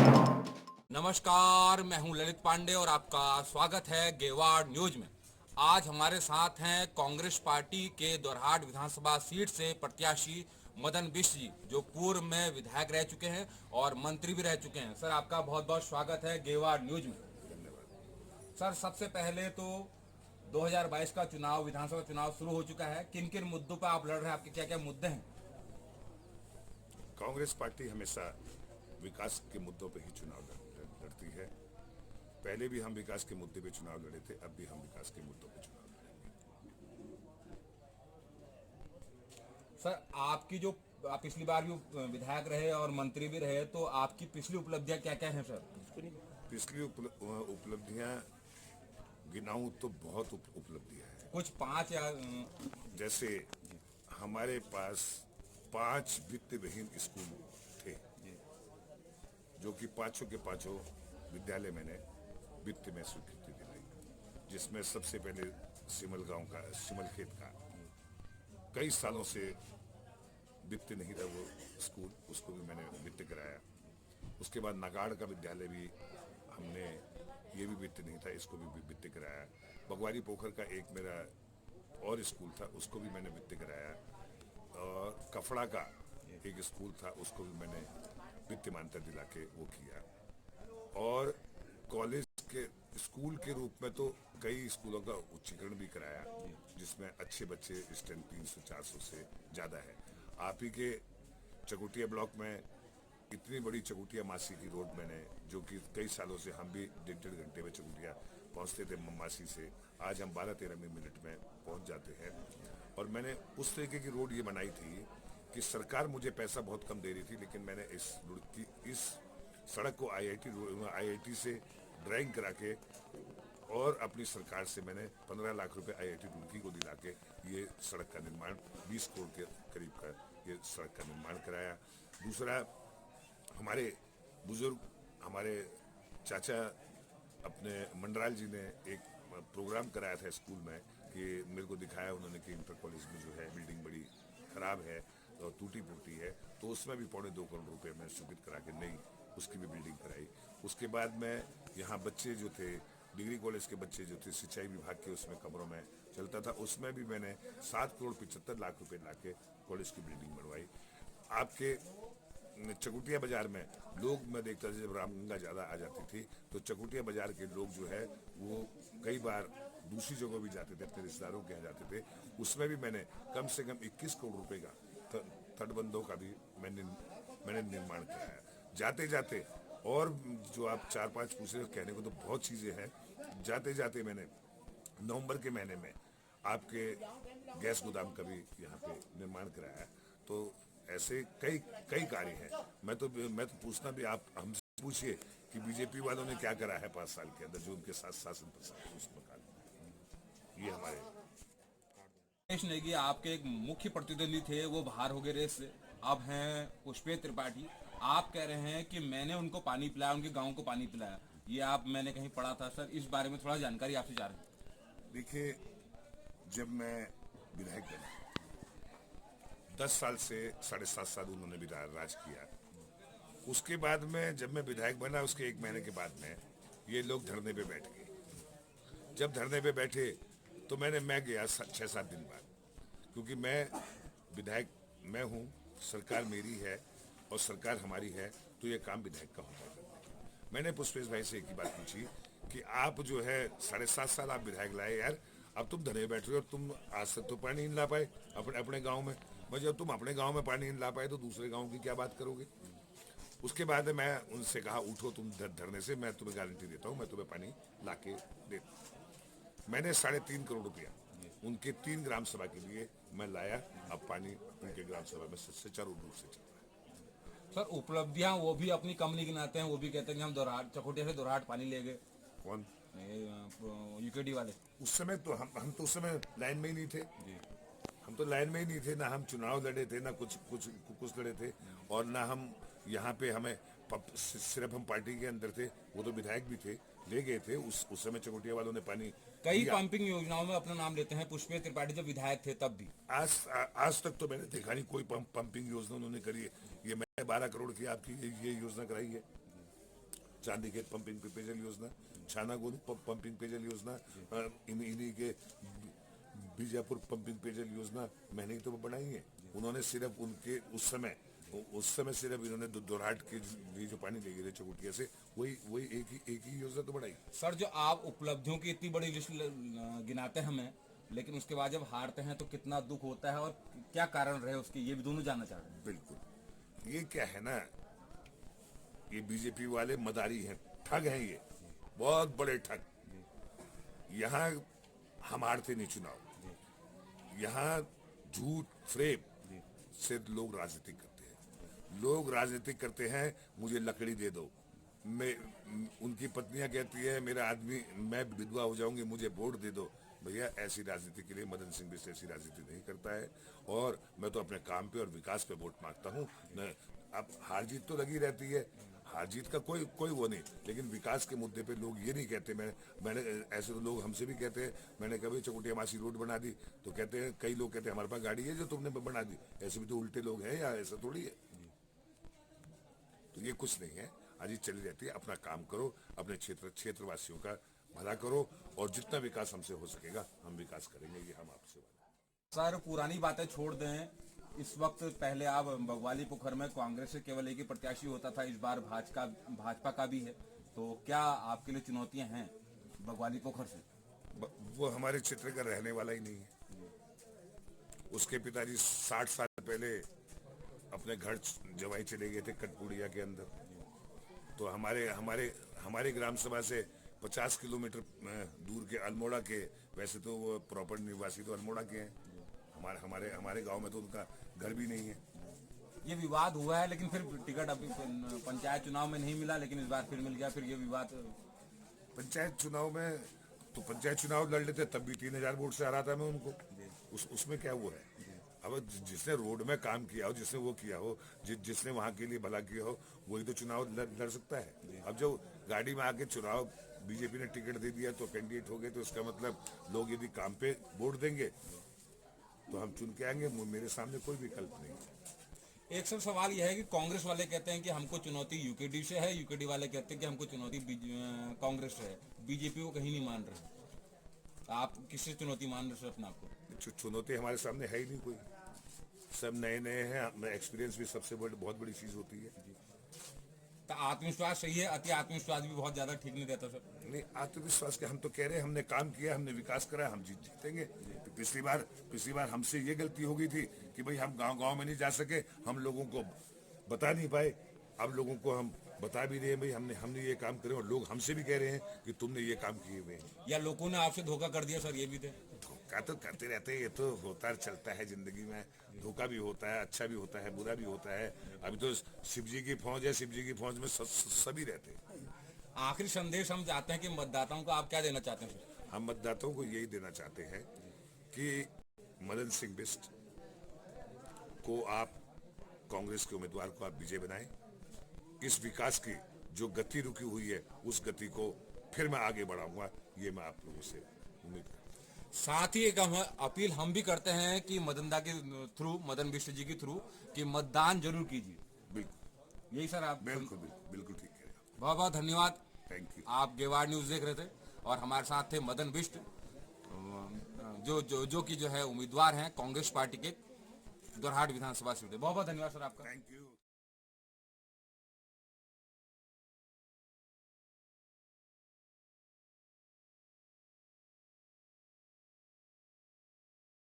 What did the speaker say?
नमस्कार, मैं हूं ललित पांडे और आपका स्वागत है गेवाड़ न्यूज में। आज हमारे साथ हैं कांग्रेस पार्टी के दोरहाट विधानसभा सीट से प्रत्याशी मदन बिष्ट जी, जो पूर्व में विधायक रह चुके हैं और मंत्री भी रह चुके हैं। सर, आपका बहुत बहुत स्वागत है गेवाड़ न्यूज में। सर, सबसे पहले तो 2022 का चुनाव, विधानसभा चुनाव शुरू हो चुका है। किन किन मुद्दों पर आप लड़ रहे हैं? आपके क्या क्या मुद्दे हैं? कांग्रेस पार्टी हमेशा विकास के मुद्दों पे ही चुनाव लड़ती है। पहले भी हम विकास के मुद्दे पे चुनाव लड़े थे, अब भी हम विकास के मुद्दों पे चुनाव लड़ेंगे। सर, आपकी जो आप पिछली बार भी विधायक रहे और मंत्री भी रहे, तो आपकी पिछली उपलब्धियां क्या क्या हैं सर? पिछली उपलब्धियां गिनाऊं तो बहुत उपलब्धियां हैं। कुछ पांच या जैसे हमारे पास 5 वित्त विहीन स्कूल थे, जो कि पांचों के पांचों विद्यालय मैंने वित्त में स्वीकृति दिलाई, जिसमें सबसे पहले सिमल गांव का सिमल खेत का कई सालों से वित्त नहीं था वो स्कूल, उसको भी मैंने वित्त कराया। उसके बाद नगाड़ का विद्यालय भी हमने, ये भी वित्त नहीं था, इसको भी वित्त कराया। बगवारी पोखर का एक मेरा और स्कूल था, उसको भी मैंने वित्त कराया। और कफड़ा का एक स्कूल था, उसको भी मैंने वित्त मान्यता दिला के वो किया। और कॉलेज के स्कूल के रूप में तो कई स्कूलों का उच्चीकरण भी कराया, जिसमें अच्छे बच्चे स्ट्रेंथ 300-400 से ज़्यादा है। आप ही के चकुटिया ब्लॉक में इतनी बड़ी चकुटिया मासी की रोड मैंने, जो कि कई सालों से हम भी 1.5 घंटे में चकुटिया पहुंचते थे मासी से, आज हम 12-13 मिनट में पहुंच जाते हैं। और मैंने उस तरीके की रोड ये बनाई थी कि सरकार मुझे पैसा बहुत कम दे रही थी, लेकिन मैंने इस सड़क को आईआईटी से ड्राइंग करा के और अपनी सरकार से मैंने 15 लाख रुपए आईआईटी रुड़की को दिला के ये सड़क का निर्माण 20 करोड़ के करीब का ये सड़क का निर्माण कराया। दूसरा, हमारे बुजुर्ग, हमारे चाचा अपने मंडराल जी ने एक प्रोग्राम कराया था स्कूल में, कि मेरे को दिखाया उन्होंने कि इंटर कॉलेज में जो है बिल्डिंग बड़ी खराब है और टूटी फूटी है, तो उसमें भी 2.25 करोड़ रुपए मैं स्वीकृत करा के नई उसकी भी बिल्डिंग कराई। उसके बाद में यहाँ बच्चे जो थे, डिग्री कॉलेज के बच्चे जो थे, सिंचाई विभाग के उसमें कमरों में चलता था, उसमें भी मैंने 7,75,00,000 रुपए ला के कॉलेज की बिल्डिंग बनवाई। आपके चकुटिया बाजार में लोग, मैं देखता था जब रामगंगा ज़्यादा आ जाती थी तो चकुटिया बाजार के लोग जो है वो कई बार दूसरी जगह भी जाते थे, अपने रिश्तेदारों के यहाँ जाते थे, उसमें भी मैंने कम से कम 21 करोड़ रुपए का तटबंधों का भी मैंने निर्माण कराया। जाते जाते, और जो आप 4-5 पूछ रहे हो, कहने को तो बहुत चीज़ें हैं। जाते जाते मैंने नवंबर के महीने में आपके गैस गोदाम का भी यहाँ पे निर्माण कराया। तो ऐसे कई कई कार्य हैं। मैं तो पूछना भी, आप हमसे पूछिए कि बीजेपी वालों ने क्या करा है 5 साल के अंदर, जो उनके साथ शासन प्रशासन उस प्रकार। ये हमारे देश नेगी आपके एक मुख्य प्रतिद्वंदी थे, वो बाहर हो गए रेस से, अब हैं पुष्पेंद्र त्रिपाठी। आप कह रहे हैं कि मैंने उनको पानी पिलाया, उनके गांव को पानी पिलाया, ये आप मैंने कहीं पढ़ा था। सर, इस बारे में थोड़ा जानकारी आपसे चाह रहे हैं। देखिए, जब मैं विधायक बना, 10 साल से 7.5 साल उन्होंने भी राज किया। उसके बाद में जब मैं विधायक बना, उसके 1 महीने के बाद में ये लोग धरने पे बैठ गए। जब धरने पे बैठे तो मैं गया 6-7 दिन बाद, क्योंकि मैं विधायक मैं हूँ, सरकार मेरी है और सरकार हमारी है, तो ये काम विधायक का होता है। मैंने पुष्पेश भाई से एक ही बात पूछी कि आप जो है 7.5 साल आप विधायक लाए यार, अब तुम धरने बैठ रहे हो और तुम आज तक तो पानी नहीं ला पाए अपने गांव में। मैं, जब तुम अपने गांव में पानी नहीं ला पाए तो दूसरे गांव की क्या बात करोगे। उसके बाद मैं उनसे कहा, उठो तुम धरने से, मैं तुम्हें गारंटी देता हूँ, मैं तुम्हें पानी ला के देता हूँ। मैंने 3.5 करोड़ रुपया उनके 3 ग्राम सभा के लिए मैं लाया। अब पानी उनके ग्राम सभा में सुचारू रूप से चल रहा है। सर, उपलब्धियां वो भी अपनी कम नहीं गिनाते हैं, वो भी कहते हैं कि हम दोरहाट, चकोटिया से दोरहाट पानी ले गए। कौन? यूकेडी वाले। उस समय तो हम तो उस समय लाइन में ही नहीं थे। जी। हम तो लाइन में ही नहीं थे, ना हम चुनाव लड़े थे, ना कुछ लड़े थे, और ना हम यहाँ पे हमें सिर्फ हम पार्टी के अंदर थे। वो तो विधायक भी थे, ले गए थे। उस समय चकोटिया वालों ने पानी कई दिया। पंपिंग योजनाओं में अपना नाम लेते हैं पुष्पेंद्र त्रिपाठी, जब विधायक थे तब भी। आज तक तो मैंने देखा नहीं कोई पंपिंग योजना उन्होंने करी है। ये मैंने 12 करोड़ की आपकी ये योजना कराई है। चांदी खेत पंपिंग पेयजल योजना, छानागुन पंपिंग पेयजल योजना, इन्हीं के बीजापुर पंपिंग पेयजल योजना मैंने ही तो बनाई है। उन्होंने सिर्फ उनके उस समय सिर्फ इन्होंने दोराट के लिए जो पानी ले गए चकुटिया से, वही एक ही योजना तो बढ़ाई। सर, जो आप उपलब्धियों की इतनी बड़ी लिस्ट गिनाते हैं हमें, लेकिन उसके बाद जब हारते हैं तो कितना दुख होता है और क्या कारण रहे उसके, ये भी दोनों जानना चाह रहे हैं। बिल्कुल, ये क्या है ना, ये बीजेपी वाले मदारी हैं, ठग हैं, ये बहुत बड़े ठग। यहाँ हम हारते नहीं चुनाव, यहाँ झूठ फ्रेब से लोग राजनीति करते हैं। लोग राजनीति करते हैं, मुझे लकड़ी दे दो। मैं उनकी पत्नियां कहती है मेरा आदमी, मैं विधवा हो जाऊंगी, मुझे वोट दे दो। भैया, ऐसी राजनीति के लिए मदन सिंह बिष्ट ऐसी राजनीति नहीं करता है। और मैं तो अपने काम पे और विकास पे वोट मांगता हूँ। अब हार जीत तो लगी रहती है, हार जीत का कोई वो नहीं, लेकिन विकास के मुद्दे पे लोग ये नहीं कहते। मैंने ऐसे तो लोग हमसे भी कहते हैं, मैंने कभी चकुटिया मासी रोड बना दी तो कहते हैं, कई लोग कहते हैं हमारे पास गाड़ी है जो तुमने बना दी। ऐसे भी तो उल्टे लोग हैं, या ऐसा थोड़ी है। तो ये कुछ नहीं है, आज चली रहती है। अपना काम करो, अपने क्षेत्रवासियों का भला करो, और जितना विकास हमसे हो सकेगा हम विकास करेंगे, ये हम आपसे। सर, पुरानी बातें छोड़ दें। इस वक्त पहले आप बगवाली पोखर में कांग्रेस से केवल एक ही प्रत्याशी होता था, इस बार भाजपा का भी है, तो क्या आपके लिए चुनौतियां हैं बगवाली पोखर से? वो हमारे क्षेत्र का रहने वाला ही नहीं है। उसके पिताजी 60 साल पहले अपने घर जवाई चले गए थे कटपुड़िया के अंदर। तो हमारे ग्राम सभा से 50 किलोमीटर दूर के अल्मोड़ा के, वैसे तो वो प्रॉपर निवासी तो अल्मोड़ा के हैं, हमारे गांव में तो उनका घर भी नहीं है। ये विवाद हुआ है, लेकिन फिर टिकट अभी पंचायत चुनाव में नहीं मिला, लेकिन इस बार फिर मिल गया। फिर ये विवाद पंचायत चुनाव लड़ लेते तब भी 3000 वोट से हरा था मैं उनको। उसमें क्या हुआ है? अब जिसने रोड में काम किया हो, जिसने वो किया हो, जिसने वहां के लिए भला किया हो, वही तो चुनाव लड़ सकता है। अब जो गाड़ी में आके चुनाव बीजेपी ने टिकट दे दिया तो कैंडिडेट हो गए, तो इसका मतलब लोग यदि काम पे वोट देंगे तो हम चुन के आएंगे। मेरे सामने कोई विकल्प नहीं है। एक सर सवाल यह है कि कांग्रेस वाले कहते हैं कि हमको चुनौती यूकेडी से है, यूकेडी वाले कहते हैं कि हमको चुनौती कांग्रेस से है, बीजेपी को कहीं नहीं मान रहे। आप किससे चुनौती मान रहे हैं अपने आपको? चुनौती हमारे सामने है ही नहीं कोई, सब नए हैं। एक्सपीरियंस भी सबसे बहुत बड़ी चीज होती है। तो आत्मविश्वास सही है, अति आत्मविश्वास भी बहुत ज्यादा ठीक नहीं रहता सर। नहीं, आत्मविश्वास के हम तो कह रहे हैं, हमने काम किया, हमने विकास करा, हम जीतेंगे। तो पिछली बार हमसे ये गलती हो गई थी कि भाई हम गांव में नहीं जा सके, हम लोगों को बता नहीं पाए। अब लोगों को हम बता भी रहे हैं, भाई हमने ये काम करे, और लोग हमसे भी कह रहे हैं कि तुमने ये काम किए हुए हैं। या लोगों ने आपसे धोखा कर दिया सर, ये भी थे? धोखा तो करते रहते हैं, ये तो होता चलता है जिंदगी में। धोखा भी होता है, अच्छा भी होता है, बुरा भी होता है। अभी तो शिव जी की फौज है, शिव जी की फौज में सभी रहते हैं। आखिरी संदेश हम चाहते हैं कि मतदाताओं को आप क्या देना चाहते हैं सर? हम मतदाताओं को यही देना चाहते हैं कि मदन सिंह बिष्ट को आप, कांग्रेस के उम्मीदवार को आप विजय बनाएं। इस विकास की जो गति रुकी हुई है, उस गति को फिर मैं आगे बढ़ाऊंगा, ये मैं आप लोगों से उम्मीद करता हूं। साथ ही एक अपील हम भी करते हैं कि मदन बिष्ट जी के थ्रू कि मतदान जरूर कीजिए। बिल्कुल, यही सर आप? बिल्कुल ठीक है। बहुत बहुत धन्यवाद। Thank you. आप गेवाड़ न्यूज देख रहे थे और हमारे साथ थे मदन बिष्ट, जो कि जो है उम्मीदवार हैं कांग्रेस पार्टी के दोरहाट विधानसभा सीट। बहुत बहुत धन्यवाद सर आपका। Thank you.